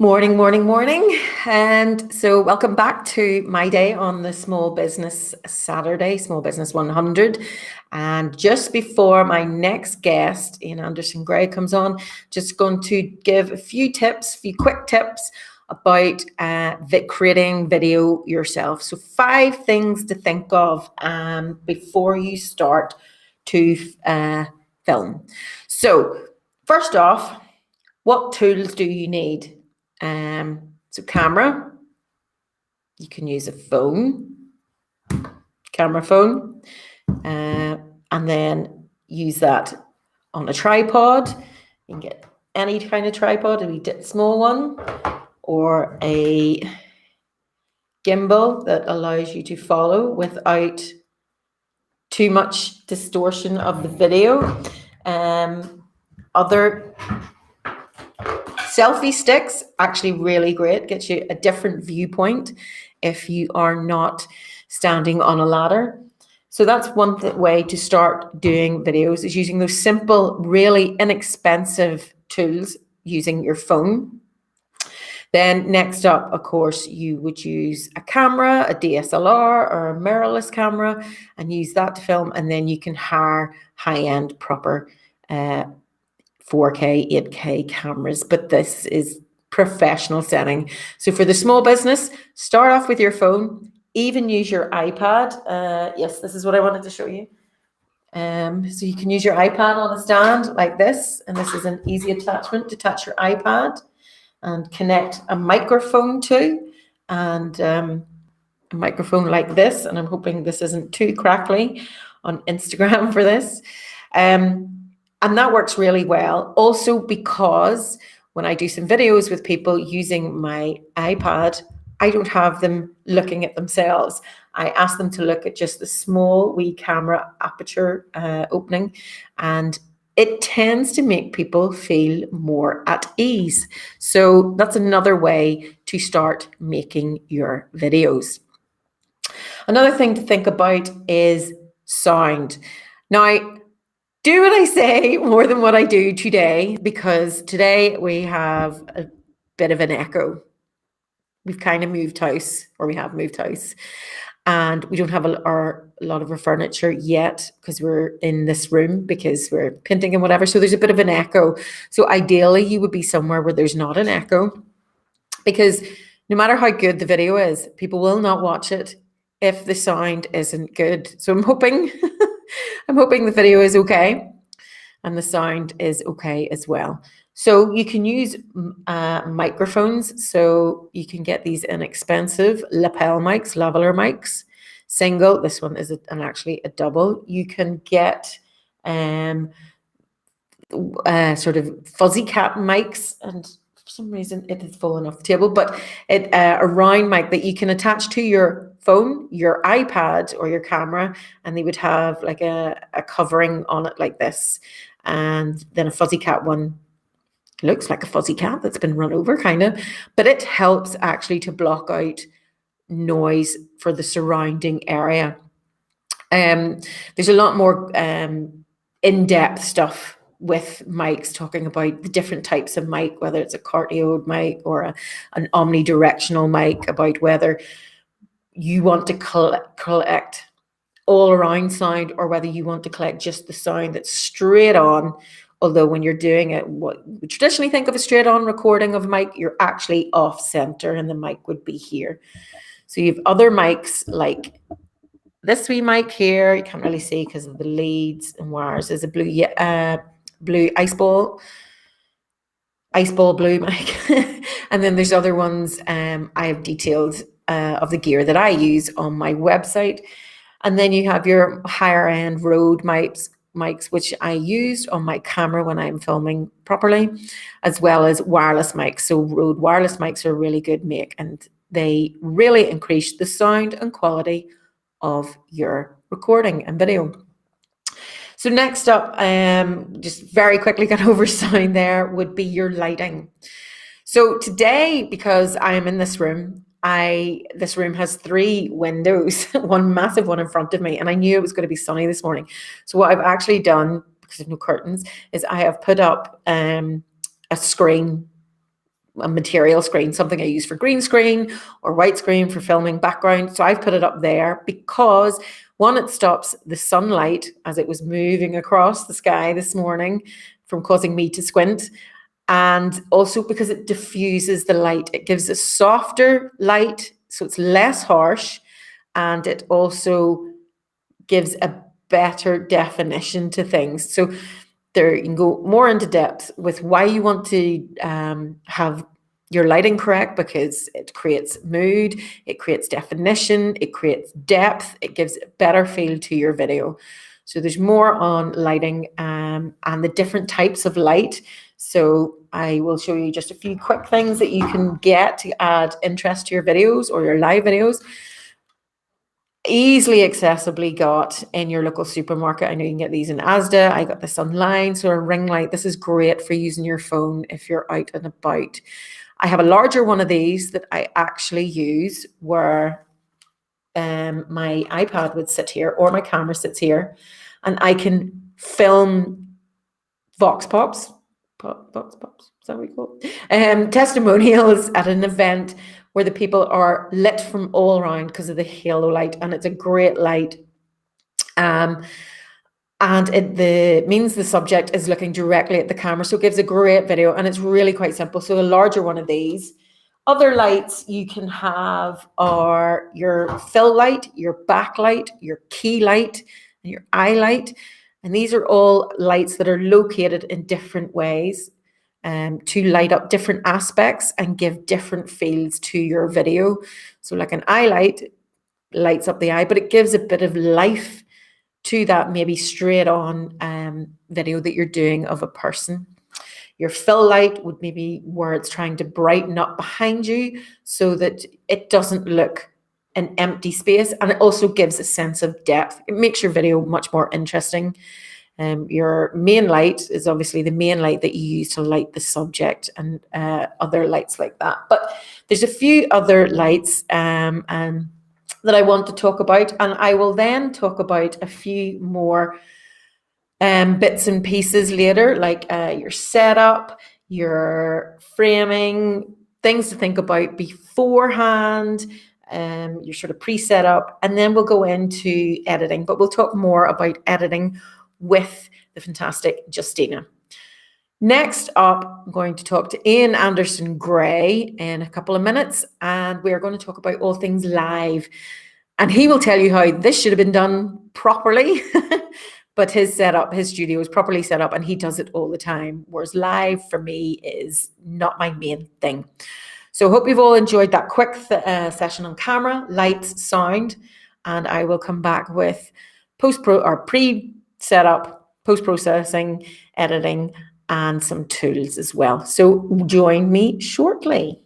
Morning, morning, morning. And so welcome back to my day on the Small Business Saturday, Small Business 100. And just before my next guest, Ian Anderson Gray, comes on, just going to give a few quick tips about creating video yourself. So 5 things to think of before you start to film. So first off, what tools do you need? So camera, you can use a phone, camera phone, and then use that on a tripod. You can get any kind of tripod, a wee small one, or a gimbal that allows you to follow without too much distortion of the video. Other selfie sticks, actually really great, gets you a different viewpoint if you are not standing on a ladder. So that's one way to start doing videos, is using those simple, really inexpensive tools using your phone. Then next up, of course, you would use a camera, a DSLR or a mirrorless camera, and use that to film. And then you can hire high-end proper 4K, 8K cameras, but this is professional setting. So for the small business, start off with your phone, even use your iPad. Yes, this is what I wanted to show you. So you can use your iPad on a stand like this, and this is an easy attachment to attach your iPad and connect a microphone to, and a microphone like this, and I'm hoping this isn't too crackly on Instagram for this. And that works really well. Also, because when I do some videos with people using my iPad, I don't have them looking at themselves. I ask them to look at just the small wee camera aperture opening, and it tends to make people feel more at ease. So that's another way to start making your videos. Another thing to think about is sound. Now, do what I say more than what I do today, because today we have a bit of an echo. We've kind of moved house, or we have moved house, and we don't have a lot of our furniture yet because we're in this room because we're painting and whatever. So there's a bit of an echo. So ideally you would be somewhere where there's not an echo, because no matter how good the video is, people will not watch it if the sound isn't good. So I'm hoping the video is okay and the sound is okay as well. So you can use microphones. So you can get these inexpensive lapel mics, lavalier mics, single. This one is actually a double. You can get sort of fuzzy cap mics, and for some reason it has fallen off the table, but a round mic that you can attach to your phone, your iPad, or your camera, and they would have like a covering on it like this. And then a fuzzy cat one looks like a fuzzy cat that's been run over, kind of, but it helps actually to block out noise for the surrounding area. There's a lot more in-depth stuff with mics, talking about the different types of mic, whether it's a cardioid mic or an omnidirectional mic, about whether you want to collect all around sound or whether you want to collect just the sound that's straight on. Although when you're doing it, what we traditionally think of a straight on recording of a mic, you're actually off center and the mic would be here. So you have other mics like this wee mic here. You can't really see because of the leads and wires. There's a blue ice ball blue mic. And then there's other ones I have detailed of the gear that I use on my website. And then you have your higher end Rode mics, which I used on my camera when I'm filming properly, as well as wireless mics. So Rode wireless mics are a really good make, and they really increase the sound and quality of your recording and video. So next up, just very quickly got over sound there, would be your lighting. So today, because I am in this room, this room has 3 windows, one massive one in front of me, and I knew it was going to be sunny this morning. So what I've actually done, because of no curtains, is I have put up a screen a material screen, something I use for green screen or white screen for filming background. So I've put it up there because one, it stops the sunlight as it was moving across the sky this morning from causing me to squint. And also because it diffuses the light. It gives a softer light, so it's less harsh, and it also gives a better definition to things. So there you can go more into depth with why you want to have your lighting correct, because it creates mood, it creates definition, it creates depth, it gives a better feel to your video. So there's more on lighting and the different types of light. So I will show you just a few quick things that you can get to add interest to your videos or your live videos. Easily accessibly got in your local supermarket. I know you can get these in Asda. I got this online. So a ring light. This is great for using your phone if you're out and about. I have a larger one of these that I actually use where my iPad would sit here or my camera sits here, and I can film vox pops. Vox pops, is that what we call it? Testimonials at an event where the people are lit from all around because of the halo light, and it's a great light. And it means the subject is looking directly at the camera, so it gives a great video, and it's really quite simple. So a larger one of these. Other lights you can have are your fill light, your backlight, your key light, and your eye light. And these are all lights that are located in different ways to light up different aspects and give different feels to your video. So like an eye light lights up the eye, but it gives a bit of life to that maybe straight on video that you're doing of a person. Your fill light would maybe where it's trying to brighten up behind you so that it doesn't look an empty space, and it also gives a sense of depth. It makes your video much more interesting. Your main light is obviously the main light that you use to light the subject, and other lights like that. But there's a few other lights that I want to talk about, and I will then talk about a few more bits and pieces later, like your setup, your framing, things to think about beforehand, your sort of pre-set up, and then we'll go into editing, but we'll talk more about editing with the fantastic Justina. Next up, I'm going to talk to Ian Anderson Gray in a couple of minutes, and we're going to talk about all things live. And he will tell you how this should have been done properly, but his setup, his studio is properly set up, and he does it all the time, whereas live for me is not my main thing. So I hope you've all enjoyed that quick session on camera, lights, sound, and I will come back with pre-setup, post-processing, editing, and some tools as well. So join me shortly.